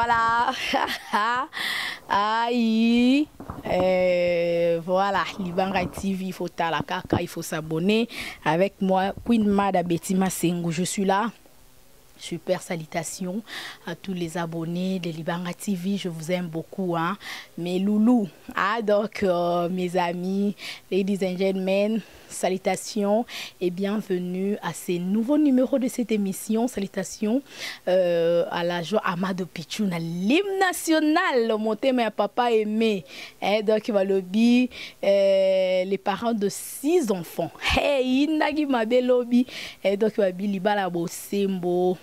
Voilà. Aïe. Voilà, Libanga TV, il faut la caca, il faut s'abonner. Avec moi, Queen Mada Betty Masengo, je suis là. Super salutations à tous les abonnés de Libanga TV, je vous aime beaucoup, hein. Mes loulous, ah, donc mes amis, ladies and gentlemen, salutations et bienvenue à ce nouveau numéro de cette émission. Salutations à la joie Amado Pichouna, l'hymne national, monté mais papa aimé, hein, donc il va lobby les parents de 6 enfants. Hey, inagi mabe lobby, donc il va bilibala bo sembo.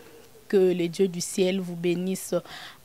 Que les dieux du ciel vous bénissent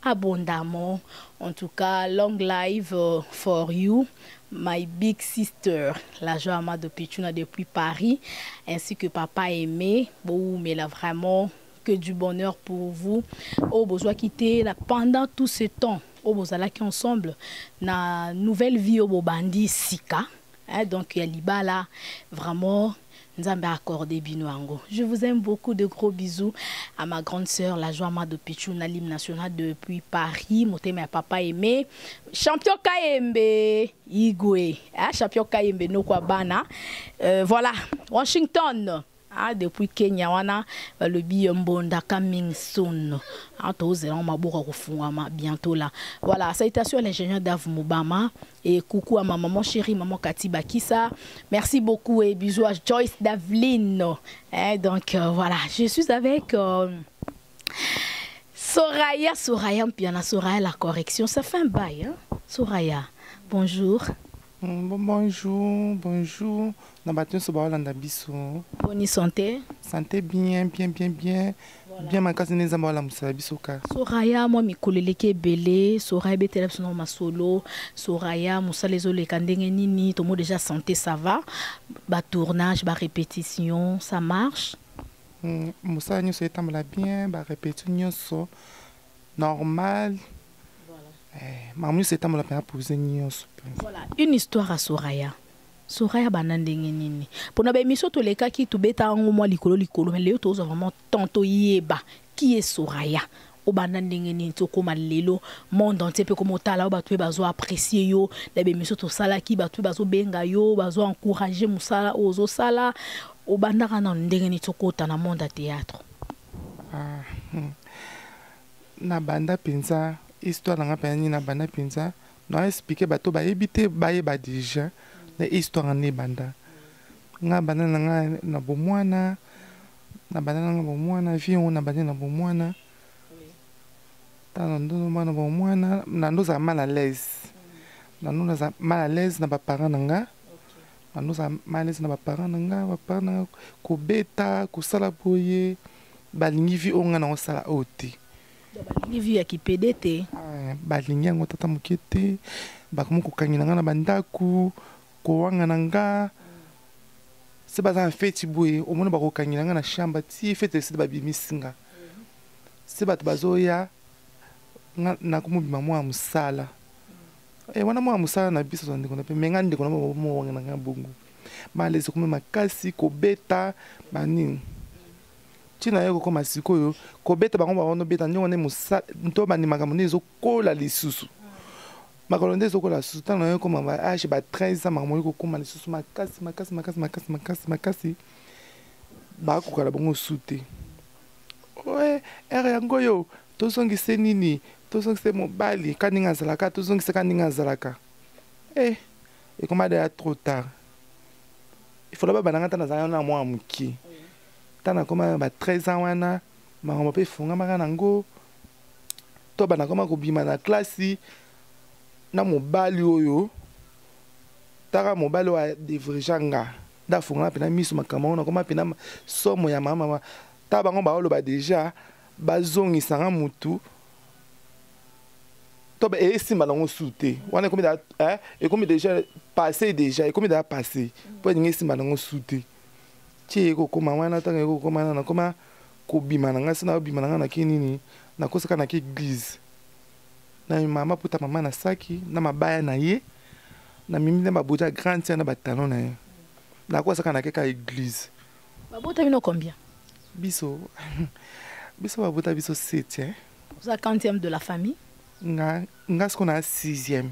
abondamment. En tout cas, long life for you, my big sister, la joie de Pichouna depuis Paris, ainsi que papa aimé. Bon, mais là vraiment que du bonheur pour vous. Au besoin quitter là pendant tout ce temps. Au besoin qui ensemble na nouvelle vie au bandi sika. Hein, donc il y a liba là vraiment. Je vous aime beaucoup, de gros bisous à ma grande sœur, la joie de Pichouna, l'hymne national depuis Paris, mon papa aimé, champion Kayembe, Igwe, hein, champion Kayembe, no kwa bana, voilà, Washington. Ah, depuis Kenya, wana le biyombo coming soon. Bientôt là. Voilà, salutations à l'ingénieur Dave Moubama et coucou à ma maman chérie, maman Cathy Bakissa. Merci beaucoup et bisous à Joyce Davlin. Donc voilà, je suis avec Soraya, Soraya la correction. Ça fait un bail, hein? Soraya, bonjour. Bonjour. Bonne santé. Santé bien. Voilà. Bien ma casine zambala musabisoka. Soraya moi mikoleleke belé, Soraya betela sono masolo, Soraya musalezo le kandenge nini, tout le monde déjà santé ça va. Ba tournage, ba répétition, ça marche. Musa nyoso etambala bien, ba répétition so normal. Voilà. Voilà, une histoire à Soraya. Soraya banandenge nini. Pour na ba émission to leka ki to beta ngo mo likolo mais leo to vraiment tonto yeba qui est Soraya. O banandenge nini to koma lelo monde entier pe comme tala o ba to bazo apprécier yo, la ba émission to sala ki ba to bazo benga yo, bazo encourager musala ozo sala o bandaka na ndenge ni to kota na monde théâtre. Na banda penza histoire nga pani na banda penza no expliquer bato ba ebité ba déjà na histoire ne banda nga banda nga na bomwana na banda nga bomwana vie on na banda na bomwana tano ndo na bomwana na ndo za mal à l'aise na ndo za mal à l'aise na ba parents nga na ndo za mal à l'aise na ba parents nga ko beta ko sala boye balingi vie on nga na sala oti. Balingi ya kipedete balingi yango tata mokete bakomo kokangela nga na bandaku kowanga na nga se baza feti boye omona bakokangela nga na shamba ti feti esili babimisi nga se bato bazoya nga nakomobima mwa ya mosala wana mwa ya mosala na biso za ndeko na mpe me nga ndeko na mowanga na nga bongo malezi kome makasi kobeta banini tina yeko koma sikoyo kobeta bango baono beta ndongo ne musa nto banimaka mone ezokola lisusu makolo nde ezokola lisusu tano yeko koma ba age ba 13 ans makambo kokoma lisusu makasi bakokala bango sute oe ere yango yo tozongise nini tozongise mobali kaninga azalaka tozongise kaninga azalaka ekoma deya trop tard ifola babananga tana azala na mwa moki tana koma ba 13 ans wana makambo pe funga maka nango to bana koma kobima na klasi na mobali oyo taka mobali wa devrejanga da funga pe na miso makambo na koma pe na somo ya mama ta bango ba oloba déjà bazongisa nga mutu to ba esimba nango sute wana komi da ekomi déjà passé déjà ekomi da passé po ningi esimba nango sute eko koma wana tanga eko koma na koma kobima na nga sina obima na nga na kinini na kosaka na ki église na mama puta mama na saki na mabaya na ye na mimi na babuta grande na batalon na ye na kosaka na ka église babuta bino combien biso babuta biso 7 hein Vous êtes quantième de la famille? Ce qu'on a sixième.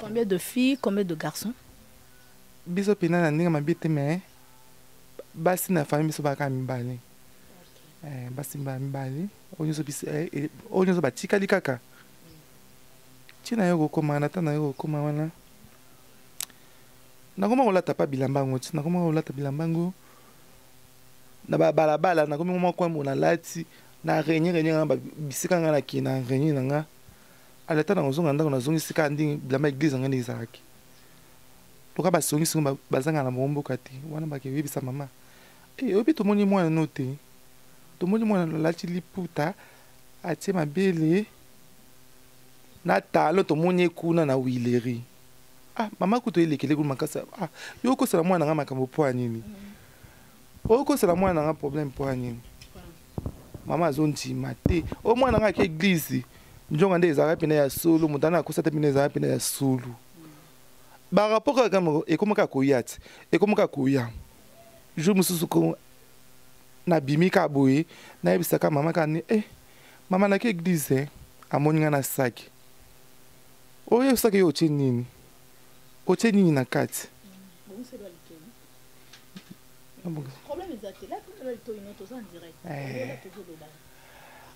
Combien de filles, combien de garçons? Biso pena na ninga mabete me. Basi na famille biso baka mibale. Basi mibale. Onyoso biso onyoso batika likaka. Tina yo kokoma na tana yo kokoma wana. Nakoma kolata pa bilambango, nakoma kolata bilambango. Na balabala nakoma mwa kwambo na lati na renye nga bisika nga na kina renye nga. Alata na ngozonga ndako na zongi sika ndingi bilamba église nga ndizaki. Loka basongi singo bazanga na bombo kati wana bakebisa mama. Obi tomoni mwana note. Tomoni mwana lati liputa atie mabele. Na talo tomoni kuna na wileri. Mama kuto elekele ku makasa. Yoko sala mwana nga makambo po nini. Yoko sala mwana nga problème po nini. Mama zonti mate. O mwana nga ke église. Njonga nde ezaka pena ya solo, mutana akosata pena ezaka pena ya solo. Ba rapport kama ekomaka koyati, ekomaka koya. Jo mususu ko na bimika boye, na yebisaka mama kani mama na ke église amoninga na saki. Oye saki yo che nini? Oche nini na kati? Problème exact. Là tout le temps une autre en direct.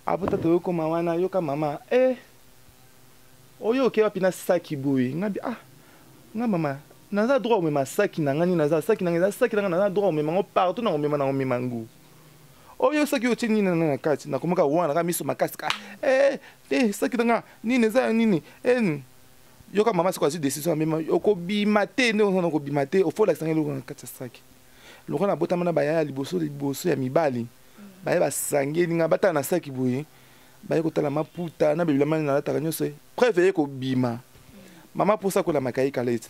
Apota to ko mama yoka mama oyo ke wapina saki boye ngabi nga mama naza droit me masaki na ngani naza saki na ngani saki na ngani naza droit me mango partout na ngomema na ngomemangu oyo saki yo chini na kati na komaka wana ka miso makasi ka saki na nga nini za nini yoka mama siko asi décision mema yoko bimate ndo na ko bimate o fola sangelo na kati saki loko na bota mana baya liboso ya mibali baye basangeli nga bata na saki boye baye kotala maputa na bebila mani na lataka nyonso preuve ko bima mama posa kola makai kalete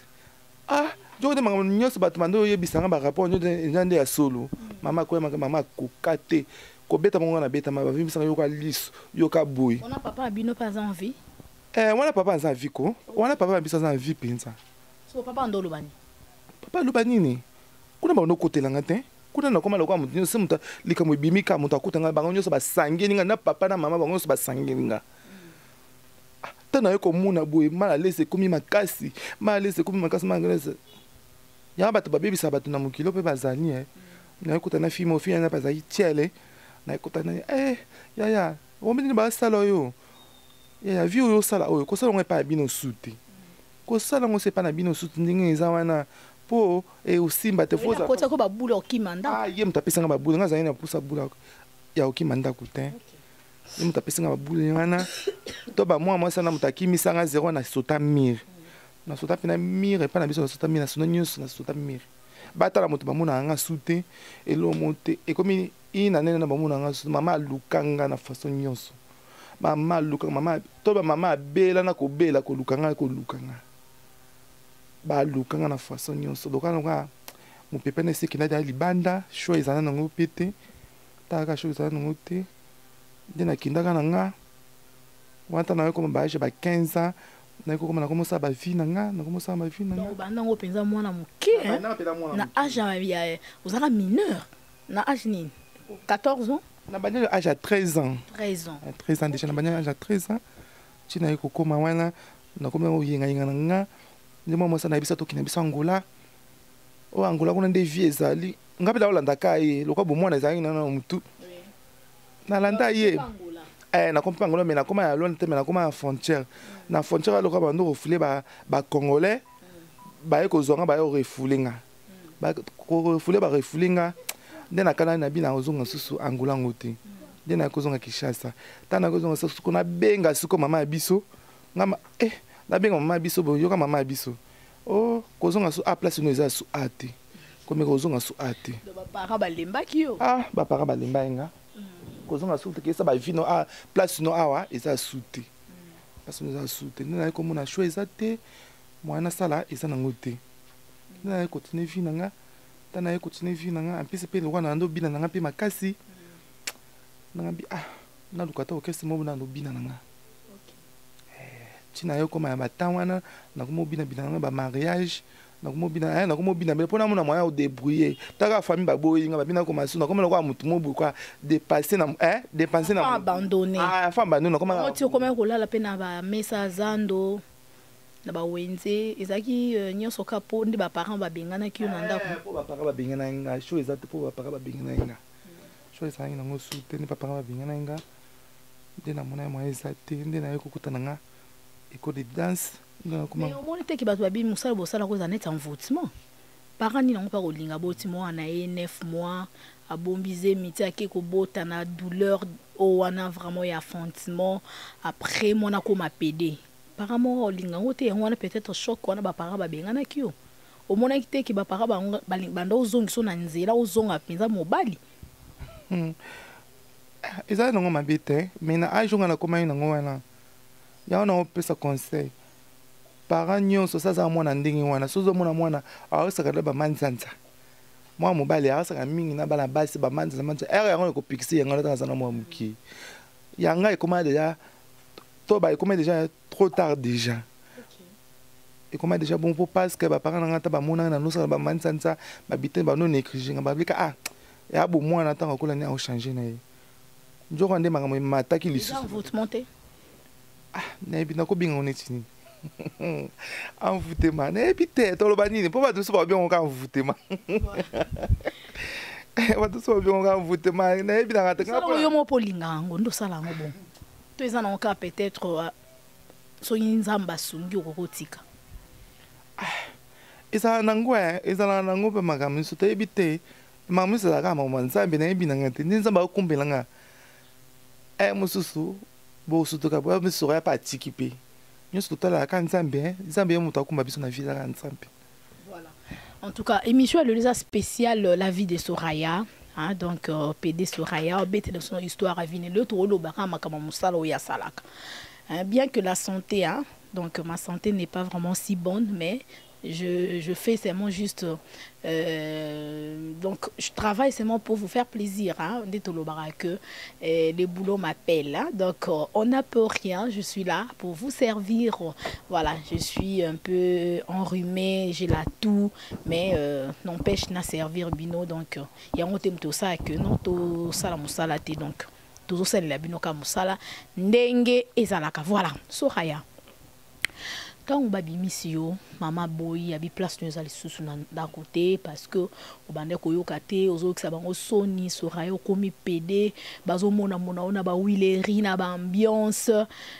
joko de makambo nyonso bato bando oyebisanga ba rapport nyonso nde ya solo mama koyemaka mama kokate kobeta mongo na beta maba vimisanga yoka liso yoka boye on a papa abino pas en vie wana papa aza vie ko wana papa abiso aza vie penza so papa ndolo bani papa loba nini kuna ba nokotelanga te kuna na koma lokwa mutu nyonso mutu likambo ebimika mutu akutanga bango nyonso basangeli nga na papa na mama bango nyonso basangeli nga tana yo komuna boye mala lese komi makasi malese ya bato babebisa bato na mokilo mpe bazali na ekuta na fille mofi na bazali tiele na ekuta na ya omini basala oyo ya vi oyo sala oyo kosala ngo pa bino suti kosala ngo se pa na bino suti ndenge eza wana po osimba te foza kota ko babula okimanda ye mutapesanga babula nga zali na pusa bula ya okimanda kute ye mutapesanga babula wana to ba mwasa na mutakimisanga zero na sota mir na sota pena mir pa na biso na sota mir na sona nyonso na sota mir batala moto bamona nga sute elo monte ekomi ina nene na bamona nga sute mama lukanga na façon nyonso mama lukanga mama to ba mama bela na kobela ko lukanga ba lukanga na façon nyonso lokanga mopepe na seki na dia libanda show ezana nango pete taka show ezana nango te ndena kindaka na nga wanta na ko ba 15 ans na ko koma na komosa ba vie na nga na komosa ba vie na nga banda ngo penza mwana moke na âge ya ozala mineur na âge nini 14 ans na banya âge à 13 ans 13 ans déjà na banya âge à 13 ans tina ko koma wana na koma o yenga na nga ndimo mosa na bisa to kina bisa Angola o Angola kuna nde vie ezali ngapi la olanda kai lokwa bo mwana ezali na mutu na landa ye na comprends Angola mais na koma ya loin te mais na koma ya frontière na frontière lokwa bando refoulé ba congolais ba eko zonga ba yo refoulinga ba ko refoulé ba refoulinga nde na kana na bina ozonga susu Angola ngote nde na kozonga Kinshasa tana kozonga susu kuna benga suko mama biso ngama na benga mama biso bo yoka mama biso kozonga su place no eza su ate comme kozonga su ate ba para balemba kiyo ba para balemba nga kozonga su te kesa ba vino place no awa eza su te place no eza su te na ko mona choix eza te mwana sala eza nango te na continue vie nanga tana continue vie nanga ampese pe lokwa na ndo bina nanga pe makasi nanga bi na lukata okese mo na ndo bina nanga tina yo koma ya batanwana na komobina bina ba mariage na komobina mais pona mona moya o débrouiller taka famille baboyinga babina koma suna comme le quoi mutu mobu quoi dépasser na dépenser na abandonné femme abandonné comme tu comment ko la pena ba mesa zando na ba wenze ezaki nyoso kapo ndi ba parents ba bengana ki na ndako po ba parents ba bengana nga show ezate po ba parents ba bengana nga show ezangi na ngosu te ni ba parents ba bengana nga de na mona moya ezate ndi na yo kokutana nga école de danse. Mais au moins, tu as dit que tu as envoûtement. Parents ni pas kolinga botimo na 9 mois a bombiser miti a keko bota na douleur o wana vraiment ya affrontement après mon a comme pédé. Parents mo linga ngote on a peut-être choc wana ba parents ba bengana kio. Au moins ki te ba parents ba banda ozongi so na nzela ozonga penza mobali. Eza ngo mabete mais na ajonga na koma ina ngo wana. Ya on a pesa conseil. Parents nyonso sasa mwana ndenge wana sozo mwana awasaka ba manzanza. Mwa mobali awasaka mingi na bana basi ba manzanza. Ere yango ko pixi yango na sana mwa muki. Yanga ekoma déjà to ba ekoma déjà trop tard déjà. Ekoma déjà bon pour parce que ba parents ngata ba mona na nosa ba manzanza ba bitin ba non écrire ba blika ah ya bo mwana tanga kola ni a changer na ye. Njoko nde mangamo mataki lisu. Vous monter. Ah, nayebi nakobinga onetini. Envoûtement, nayebi te toloba nini po bato so ba bien on envoûtement. Bato so ba bien on envoûtement, nayebi na ngata ngapa. Yo mo polinga ngo ndo sala ngo bon. To ezana nka peut-être so yinzamba sungi okokotika. Ezala nango pe makambo so nayebi te. Makambo so la kama nzambe nayebi na ngata nzamba okumbela nga. Mususu bo sutoka bo me sera pas tikipe. Nous sommes tout à l'heure Nzambe, Nzambe muta kumba biso na vie la Nzambe. Voilà. En tout cas, émission le spécial la vie de Soraya, hein, donc PD Soraya, bête de son histoire à venir le tolo bakama kama musala ya salaka. Bien que la santé hein, donc ma santé n'est pas vraiment si bonne mais je fais seulement juste donc je travaille seulement pour vous faire plaisir hein, que les boulots m'appellent hein, donc on n'a peu rien, je suis là pour vous servir, voilà, je suis un peu enrhumée, j'ai la toux mais n'empêche na servir bino donc il y a un thème tout ça que non tout ça la musala donc tout ça la bino ka musala ndenge ezalaka voilà Soraya. Quand on babi misio, maman boy, abi place nous allons sous d'un côté parce que au bande koyo kate, aux autres ça bango soni, Soraya komi PD, bazo mona ona ba wileri na ba ambiance.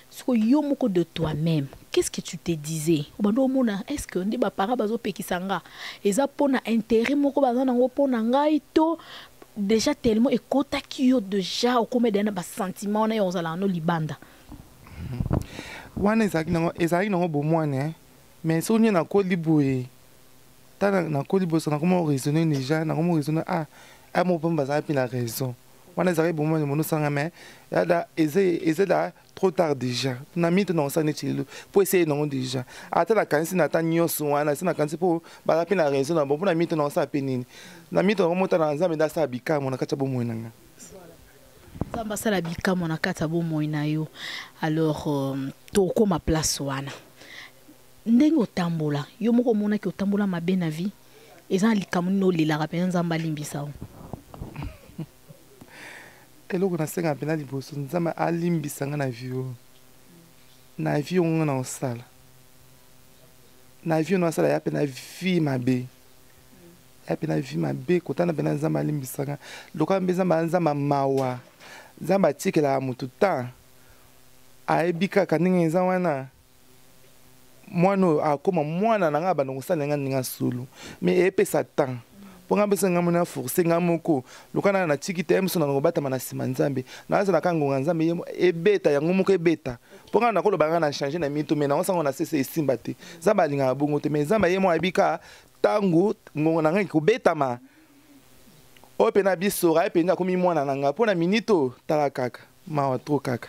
Ce que yo moko de toi-même, qu'est-ce que tu te disais? Au bande mona, est-ce que ndi ba para bazo pekisanga, eza pona intérêt moko bazo nango pona ngai to déjà tellement ekota kiyo déjà au comme d'un ba sentiment na yo zala no libanda. Wana ezaki nango bomwane mais so ni na koliboye ta na kolibo so na comment raisonner déjà na comment raisonner ah mo pamba za pi la raison wana ezaki bomwane mono sanga mais ya da eze da trop tard déjà na mito na sa netilo pour essayer non déjà ata la kanisi na ta nyoso wana sina kanisi pour ba pi la raison na bon na mito na sa penini na mito na mota na nzambe da sa bika mo na kacha bomwe nanga. Zamba sala bika mona kata bo moina yo alors toko ma place wana ndenge otambola yo moko mona ki otambola mabe na vie eza likamu no lilaka pe nzamba limbisa o eloko na senga pena liboso nzamba alimbisa nga na vie ngo na osala na vie no osala ya pena vie mabe ya pena vie mabe kotana pena nzamba alimbisa nga loka mbeza nzamba mawa Zamba tikela mutu ta aebika kaninga eza wana mwana akoma mwana nanga bandongo salenga ninga sulu mais epesa temps ponga besa nga mona forcer nga moko lokana na tiki te emso na ngobata mana sima nzambe na za na kango nzambe yemo ebeta yango moko ebeta ponga na koloba nga na changer na mito mais na osango na sese esimba te zamba linga bongo te mais zamba yemo abika tango ngongo nanga kobetama ope na bisora epe nda komi mwana nanga pona minito tala kaka mawa to kaka.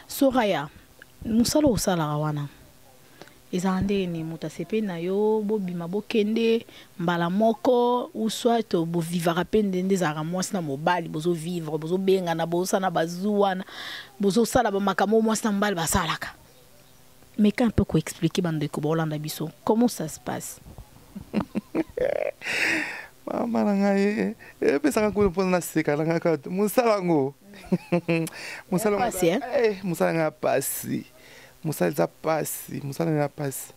Soraya musala osala wana ezande ni mutasepe na yo bobima bokende mbala moko ou soit bo vivre pende ndezaka mwasi na mobali bozo vivre bozo benga na bozo sana bazuwana bozo sala ba makamo mwasi na mbali basalaka Mais quand on peut expliquer bande ko bolanda biso, comment ça se passe? Mama nanga pesa ko pona na seka nanga ka musala ngo. Musala pasi musala nga pasi. Musala za pasi, musala nga pasi.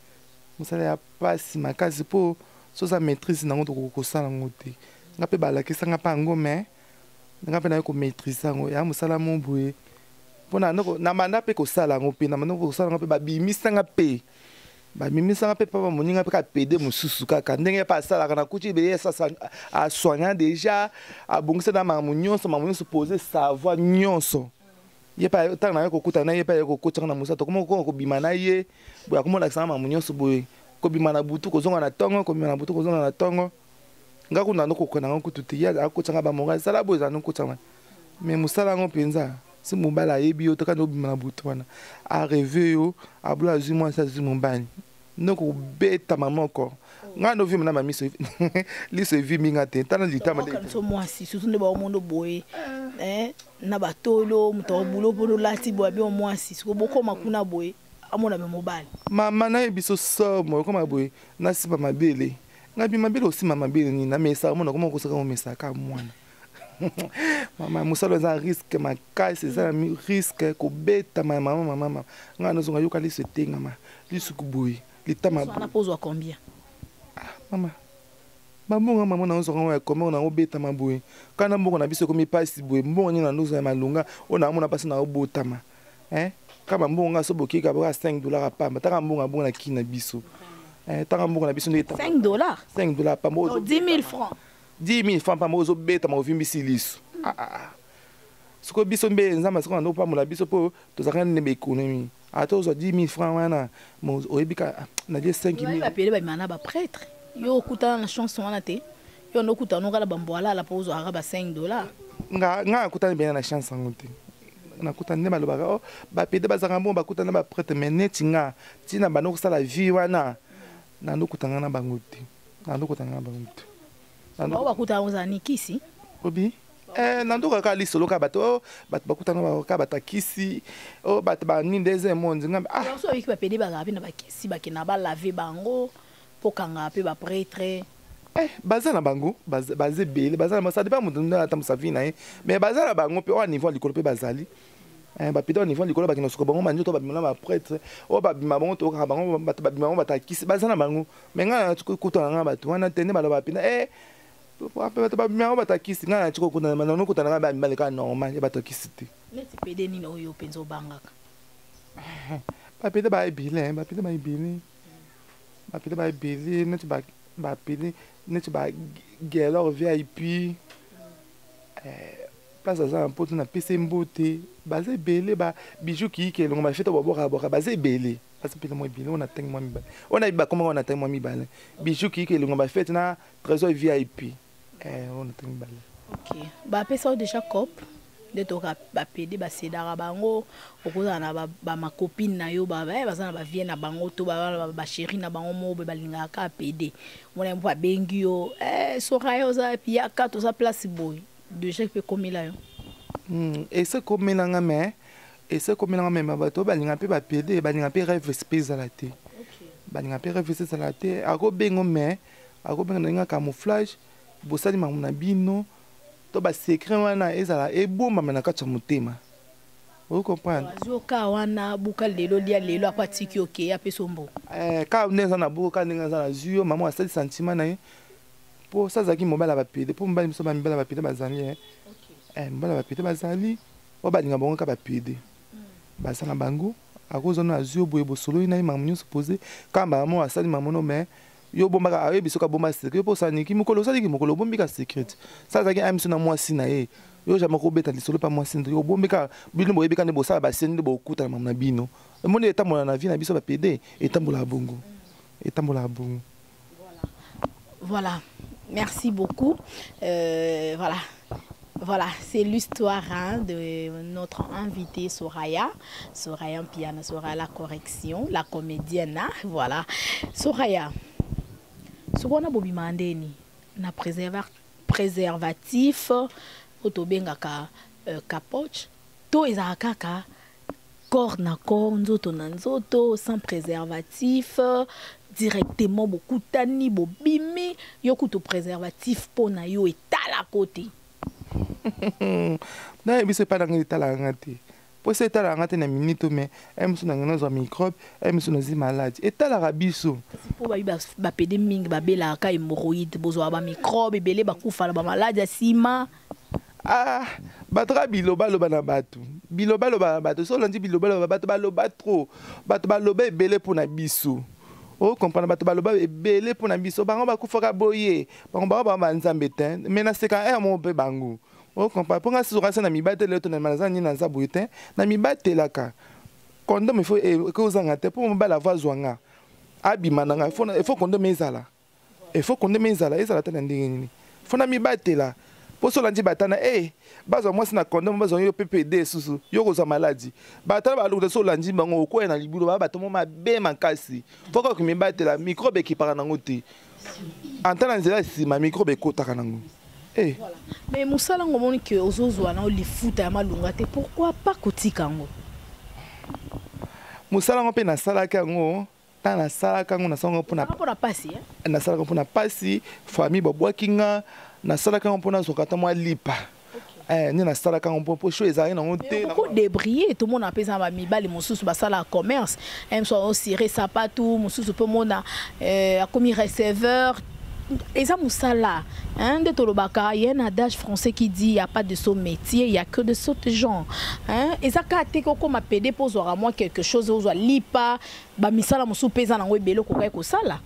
Musala ya pasi makazi po so za maîtrise nango to ko sala ngo te. Nga pe bala ke sanga pa ngo mais nga pe na ko maîtrise ngo ya musala mo boye. Pona no na manda pe ko sala ngo pe na manda ko sala ngo pe ba bimisa nga pe. Ba mimisa nga pe pa moninga pe ka pede mususu kaka ndenge pa sala kana kuti be ça a soigner déjà a bongisa na mamunyoso poser savoir nyonso. Ye pa ta na ko kuta na ye pa ko kuta na musa to ko bima na ye boya ko mo la sama mamunyoso boye ko bima na butu ko zonga na tongo ko bima na butu ko zonga na tongo nga kuna no ko kona ngo tutu ya ko tsanga ba monga sala boza no ko tsanga mais musala ngo penza si mobala yebi yo to kana bima na butu wana a rêver yo a bula zimo sa zimo bani no ko beta mamoko nga no vima na mamiso li se vi minga te tana litama de so moi si surtout ne ba mondo boye na batolo muto bulo bono lati bo abi moi si ko boko makuna boye amona be mobile mama na biso somo ko maboye na siba mabele nga bi mabele aussi mama bele ni na mesa mona ko mo ko saka mo mesa ka mwana mama musalo za risque makasi za risque ko beta mama nga no zonga yoka li se tenga ma li sukuboye litama on a posé combien mama mbongo mama na nzo ngwa koma na obeta maboye kana mbongo na biso komi pasi boye mbongo ni na nzo ya malunga ona mona pasi na obotama kama mbongo nga so bokika ba $5 pamba taka mbongo mbongo na kina biso taka mbongo na biso ndeta $5 pamba 10 000 francs 10 000 francs pamba ozo beta ma ovimbisi liso soko biso mbe nzamba soko ndo pamba na biso po tozaka ne be économie atozo 10 000 francs wana mo oyebika na 5 000 ba pele ba mana ba prêtre yo kuta na chanson wana te yo no kuta no kala bamboala la pozo araba $5 nga kuta bien na chance ngote na kuta ne balobaka o ba pede bazanga bon ba kuta na ba prêtre mais netinga tina bano kusala vie wana na ndo kuta na bangote na ndo kuta na bangote na ndo ba kuta ozani kisi obi na ndo ka li solo ka bato ba kuta na ba batakisi o bato ba nindeze monde nga so avec ba pede ba gapi na ba kisi ba kina ba laver bango pokang pe ba prêtre baza na bango baze bele baza na ça dépend mutu na tamu sa vie na mais baza na bango pe au niveau likolo pe bazali ba pito au niveau likolo ba kino soko bango manjo to ba bimana ba prêtre o ba bima bango to ka bango ba bima bango batakisi baza na bango mais nga kuta na bato wana tene ba loba pina to ba bima bango batakisi nga na chiko kuta na no kuta na ba bima le ka normal ya batakisi te neti pede ni no yo penzo bangaka ba pede ba ebile ba pede ba ebile bapede baebele neti bapede neti bagelor VIP place aza na poto na pese mbote baza ebele babiju kiyike elongo bafete babokaboka baza ebele baza pele mwa ebele ona ntangi mwa mibale ona yebi bakomaka ona ntangi mwa mibale biju kiyike elongo bafete na trésor VIP ona ntangi mibale bapesa o déjà cop de toka bapede basedaka bango okozala na bamakopine na yo baza na bavie na bango to basheri na bango mo balingaka apede mona mpo babengi yo Soraya oza piyaka toza place boye déjà mpe komela yo ese komelanga me bato balinga mpe bapede balinga mpe rêve spe ezala te balinga mpe rêve spe ezala te akobengo me akobenga nalinga camouflage bosali mamu na bino to ba secret wana ezala ebomba na kati ya motema o comprendre azoka wana buka lelo lia lelo apatiki oke apesombo ka neza na buka ndenga za na zuyo mama asali sentiment na ye po sazaki mobala ba pede po mbali miso ba mibala ba pede bazali mbala ba pede bazali o balinga bongo ka ba pede basala bango akozo na zuyo boye bosolo ina ye mamunyo supposé kamba mama asali mamono mais yo bombaka ayo bisoka bomba secret po saniki mukolo saliki mukolo bombika secret ça zaki amso na mwasi na ye yo jamais ko beta lisolo pa mwasi ndo yo bombika bino boyebika ne bosala ba sende bokuta na mamna bino monde etambola na vie na biso ba pede etambola bongo voilà merci beaucoup Voilà, c'est l'histoire de notre invitée Soraya Mpiana, Soraya la correction, la comédienne, voilà. Soraya, ce qu'on a bobi mandeni na préservatif autobengaka capoche to ezakaka corps na corps, nzoto na nzoto, sans préservatif, directement beaucoup tani bobimi, yo kuto préservatif pour na yo etala côté. Na ebi c'est pas dans etala ngati. Pour c'est etala ngati na minute mais em so na ngana microbe, em so na zi maladie. Etala rabiso. Pour ba pede ming ba bela ka hémorroïde, bozo ba microbe belé ba kufa ba maladie sima. Ah, batra biloba loba na batu. Biloba loba na batu. So lundi biloba loba batu baloba trop. Batu baloba belé pour na biso. Oh, comprendre batu baloba belé pour na biso. Bango ba kufaka boye. Bango ba nzambe ten. Mais na seka mon pe bango. Oh, comprendre. Pour nga sura na mibate le to na malazani na zabu ten. Na mibate laka. Condom il faut que vous en pour me la voix zwanga. Abima na il faut condom ezala. Il faut condom ezala. Ezala ten ndingini. Faut na mibate la. Pour cela dit batana bazo moi na condom bazo yo PPD susu yo ko za maladie batana ba lu de so landi bango ko na libulo ba batomo ma be makasi foko ko mi batela microbe qui para nango te antana nzela si ma microbe ko taka nango voilà. Mais musala ngomoni que ozozwa na li futa ya malunga te pourquoi pas kotika ngo musala ngo pe na sala kango ta na sala kango na sango pona pasi na sala pona pasi famille babwakinga na sala kango pona zokata mwa lipa ni na sala kango po cho ezali na ngote beaucoup débrier tout le monde appelle ça ba mibali mususu ba sala commerce même so osiré sapatou mususu pe mona a commis receveur et ça musala hein de tolobaka il y a un adage français qui dit il y a pas de saut métier il y a que de saut genre hein et ça ka te ko ma pédé pour zora moi quelque chose ozo lipa ba misala musu pesa na ngwebelo ko kai ko sala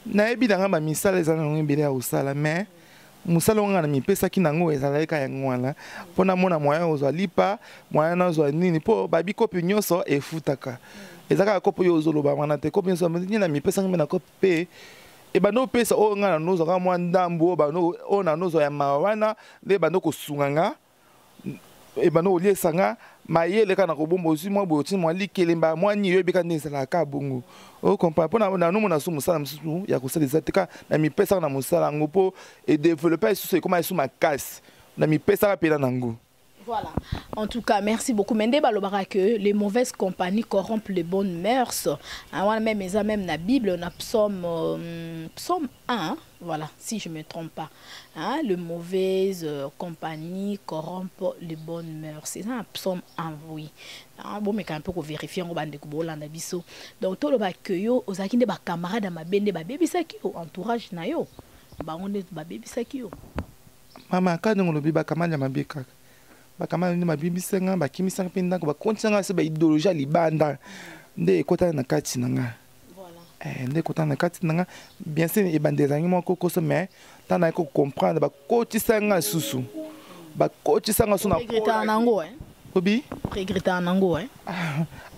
na ebi danga ba misala ezana ngwebelo ya usala mais musala nga na mipesa ki nango ezala ka yangwana pona mona moyen ozo lipa moyen na ozo nini po babi kopi nyoso efutaka ezaka kopo yo ozo loba wana te kopi nyoso ni na mipesa ngena kopi e bano pesa o nga na nozo ka mwa ndambo bano o na nozo ya mawana le bano ko sunganga e bano oliesanga mayele kana ko bombo si mwa boti mwa likelemba mwa ni yo bika ndesala ka bongo o kompa pona na no mona su musala msusu ya ko salisa teka na mipesa na musala ngopo et développer su comment su makasi na mipesa pela nango. Voilà. En tout cas, merci beaucoup. Mende balobara que les mauvaises compagnies corrompent les bonnes mœurs. Même la Bible, on a psaume 1, voilà, si je ne me trompe pas. Hein, les mauvaises compagnies corrompent les bonnes mœurs. C'est un psaume 1, oui. Bon, mais quand même, pour vérifier, on va découvrir biso. Donc, tout le bac que yo, aux akinde ba camarade ma bende ba baby saki yo, entourage na yo. Ba on est ba baby saki yo. Mama, quand on le biba camarade ma beka. Bakama ni mabibisenga bakimisanga pe ndako bakontinanga se ba idéologie libanda nde ekota na kati nanga voilà nde ekota na kati nanga bien sûr e bandezangi moko koso mais tana ko comprendre bakotisanga susu bakotisanga suna regreta nango obi regreta nango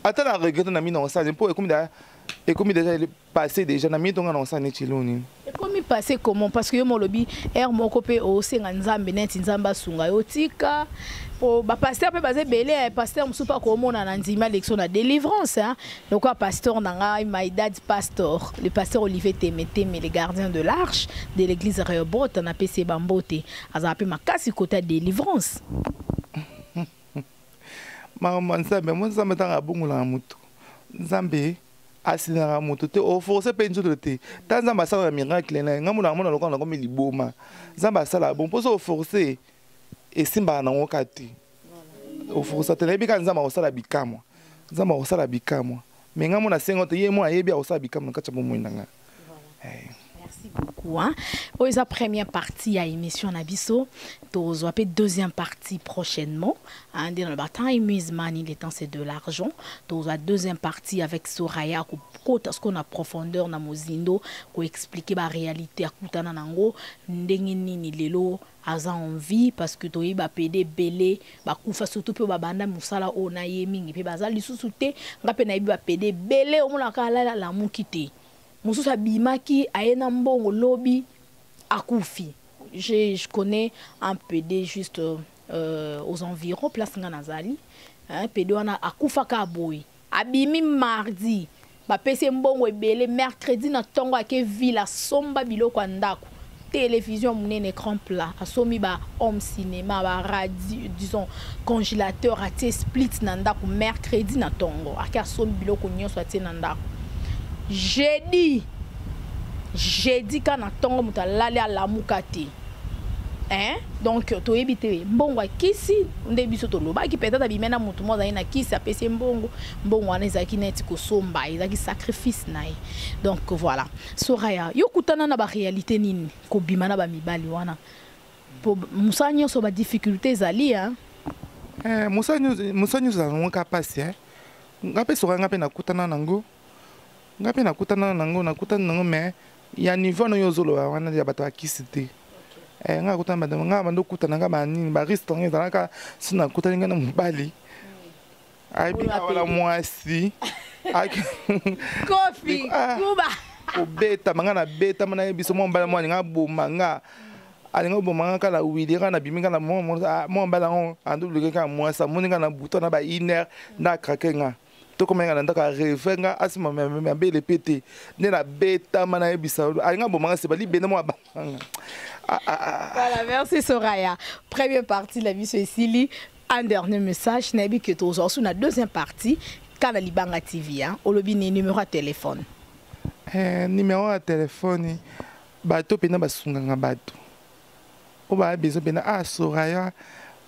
ata na regreta na mina osane po ekomi déjà passé déjà na mi tonga na osane chiloni. Comment passer comment parce que mon lobby er moko pe o senga nzambe net nzamba sunga yotika po ba pasteur pe basé belé pasteur musu pa ko mona na ndima lection na délivrance hein donc quoi pasteur nanga my dad pastor le pasteur Olivier Temete mais le gardien de l'arche de l'église Rehoboth na PC Bambote azape makasi côté délivrance mama nzambe mo nzambe tanga bungula mutu nzambe asina moto te o forcer pe nzoto te tanza basala miracle na ngamu na mona lokana comme liboma zamba sala bon poso forcer et simba na ngokati o forcer te lebika nzamba osala bikamwa nzamba osala bikamwa mais ngamu na sengo te yemo ayebi osala bikamwa na kacha bomo ndanga. Merci beaucoup hein. Pour la première partie à émission Nabiso, tu vas deuxième partie prochainement. Hein, dans le bataille Museman, il est temps c'est de l'argent. Tu vas deuxième partie avec Soraya ce qu'on a profondeur na mozindo pour expliquer la réalité à Koutana Nango, ndengini ni lelo aza envie parce que tu ba pédé belé ba kufa surtout pe ba banda musala ona yemingi pe baza lisusu te ngape na ba pédé belé o mona kala la mukite. Moussousa Bimaki a un bon lobby à Koufi. Je connais un PD juste aux environs, place Nganazali. Un PD on a à Koufa Kaboui. Abimi mardi. Ba pese mbongo ebele mercredi na tongo ake villa somba biloko ndako. télévision mon écran plat asomi ba home cinéma ba radio disons congélateur atie split nanda ko mercredi na tongo aka asomi biloko nyonso atie nanda jeudi kana tongo mutalali ala mukati donc to ebite mbongo kisi nde biso to loba ki peut-être bimena mutu mo na kisi apesi mbongo wana ezaki neti ko somba ezaki sacrifice nae donc voilà Soraya yo kutana na ba réalité nini ko bimana ba mibali wana po musanyo so ba difficultés ali musanyo za ngoka pasi ngape so ngape na kutana nango mais ya niveau no yozolo wana ya bato akisite nga kutana madame nga bando kutana nga banini ba restaurant ezalaka sina kutana nga na mobali bina wala mwasi kofi kuba obeta manga na beta mana biso mo mbala mwana nga boma nga alinga boma nga kala wili nga na biminga na mo mbala ngo andulu ka mwasa moninga na butona ba iner na krakenga to komenga na ndaka revenga asima mbele pete ne na beta mana ebisa alinga boma nga se bali bena mo abanga. Voilà, merci Soraya. Première partie de la vie sur Sili. Un dernier message, Nabi que tous sur la deuxième partie, quand la Libanga TV, on le bine numéro de téléphone. Numéro de téléphone, bateau pena basunga bateau. On va besoin pena Soraya,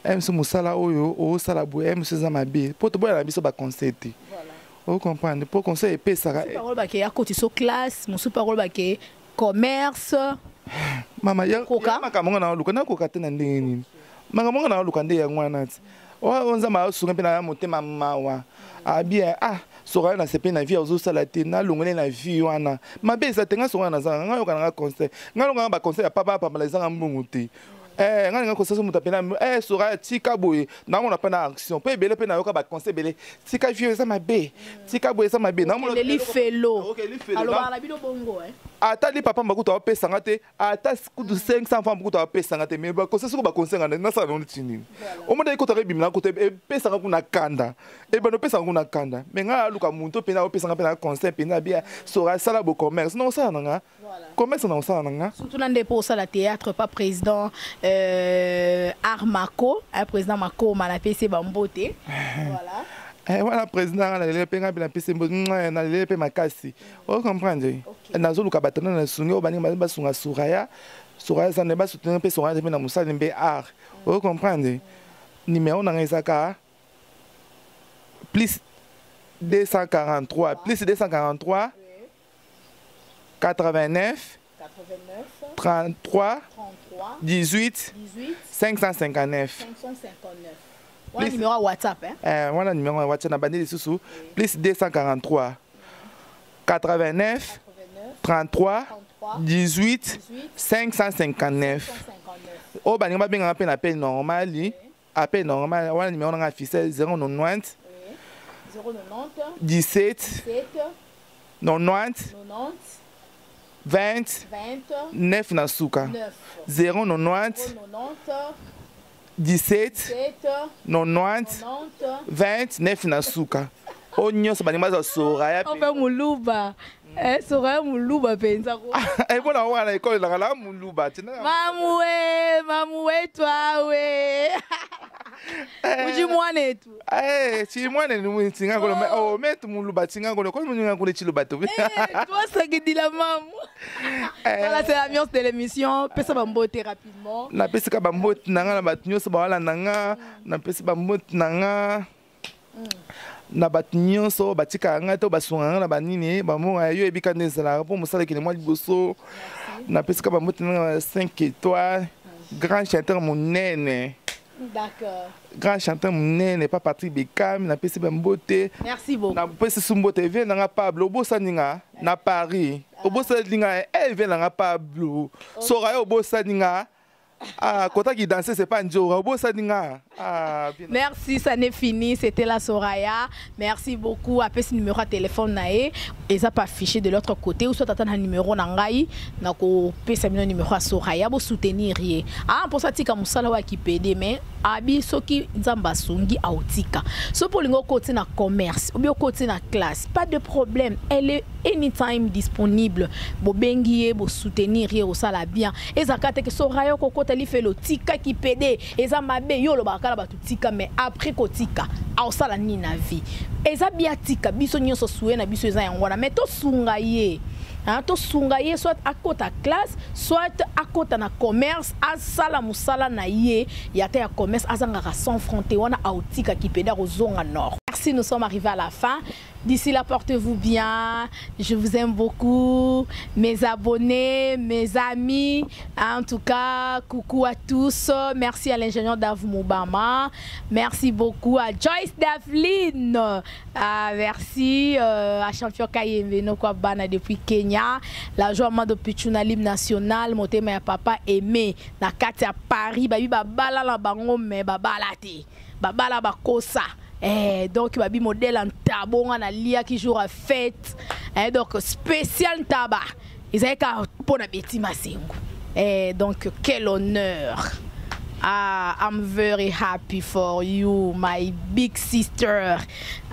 MC Moussala Oyo, o Salabu, MC Zamabi. Pour te voir la biso ba conseil. Voilà. Vous comprenez? Pour conseil épais ça. Parole ba ke à côté so classe, mon parole ba ke commerce. Mama ya makamanga na luka na koka tena ndeni makamanga na luka nde ya ngwana ti onza ma sunga pena motema mawa bien Soraya na sepe na vie ozo sala te na longole na vie wana mabe eza tenga Soraya na zanga nga yoka na conseil nga longa ba conseil ya papa papa za mbungu te nga conseil so mutapena Soraya tika boye na mona pa na action pe bele pe na yoka ba conseil bele tika vie eza mabe tika boye eza mabe na mona le felo alors na bino bongo atali papa mbakuta opesa ngate ata kudu 500 francs mbakuta opesa ngate mais ba conseil ko ba conseil ngana na sa no tini o mo dai ko tare bimna ko te pesa ngakuna kanda bano pesa ngakuna kanda mais nga luka muntu pe na opesa ngapena na conseil pe na bien Soraya sala bo commerce non ça nga commerce non ça nga surtout na ndepo sala théâtre pas président Armako un président Mako mala PC bambote voilà. Voilà président na lele penga bila pese mbo na lele pe makasi o comprendre na zolu ka batana na sungi o bani ba sunga Soraya ça ne ba soutenir pe Soraya pe na musala mbe art o comprendre numéro na ngezaka plus 243 89 33 18 559 Voilà le numéro WhatsApp. Voilà le numéro WhatsApp na bandi sous plus 243 89 33 18 559. Oh bani ba benga pe na appel normal appel normal voilà le numéro na affiché 090 17 90 20 9 na suka 090 17 90 29 na suka onyo so banima za Soraya pe muluba Soraya muluba penza ko bona wana école la muluba tina mamwe toi we uji mwane tu chi mwane ni mwinga ko metu muluba tinga ko mwinga ko chiluba tu toi ça qui la mamu voilà c'est l'ambiance de l'émission pesa bambote rapidement na pesa ka bambote nanga na batunyo so bawala nanga na pesa bambote nanga na batunyo so batika nga to basunga na banini bamonga yo ebika nezala pour musala ki le mois liboso na pesa ka bambote nanga 5 étoiles grand chanteur monene. D'accord. Grand chanteur monene pas Patrick Bekam na pesa bambote. Merci beaucoup. Na pesa sumbote vient na Pablo Bosaninga na Paris. Obosaninga vient na Pablo. Soraya Obosaninga quand qui dansait c'est pas un jour. Obosaninga. Merci, ça n'est fini. C'était la Soraya. Merci beaucoup. Appelez ce numéro de téléphone nae. Et ça pas affiché de l'autre côté. Ou soit attendre un numéro nangai. Nako pesa un numéro à Soraya. Pour soutenir rien. Pour ça tika musala wa ki pede mais abi soki nzamba sungi autika. So pour lingo côté na commerce ou bien côté na classe. Pas de problème. Elle est anytime disponible bobengiye bo soutenir ye au sala bien ezakate ke so rayo kokota li fait le tika ki pede eza mabe yo lo bakala batu tika mais après kotika au sala ni na vie eza biatika biso nyonso suwe na biso eza yangwana mais to sunga ye to sunga ye soit à côté classe soit à côté na commerce à sala musala na ye yate ya commerce azanga sans fronté wana autika ki pede rozonga nord. Merci, nous sommes arrivés à la fin. D'ici là, portez-vous bien. Je vous aime beaucoup. Mes abonnés, mes amis. En tout cas, coucou à tous. Merci à l'ingénieur Dave Moubama. Merci beaucoup à Joyce Davlin. Merci à Champion Kayemveno Kwabana depuis Kenya. La joie de Pichuna Libre National. Mon thème papa aimé. Na Katia Paris. Babi babala la bango me babala te. Babala bakosa. Donc babi modèle en tabon na lia qui joue à fête donc spécial tabac ils avaient qu'à pour la Betty Masengo donc quel honneur. I'm very happy for you my big sister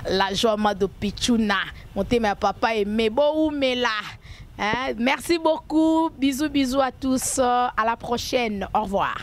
la joie de Pichuna monter ma papa et mes beaux mais là merci beaucoup bisous à tous à la prochaine au revoir.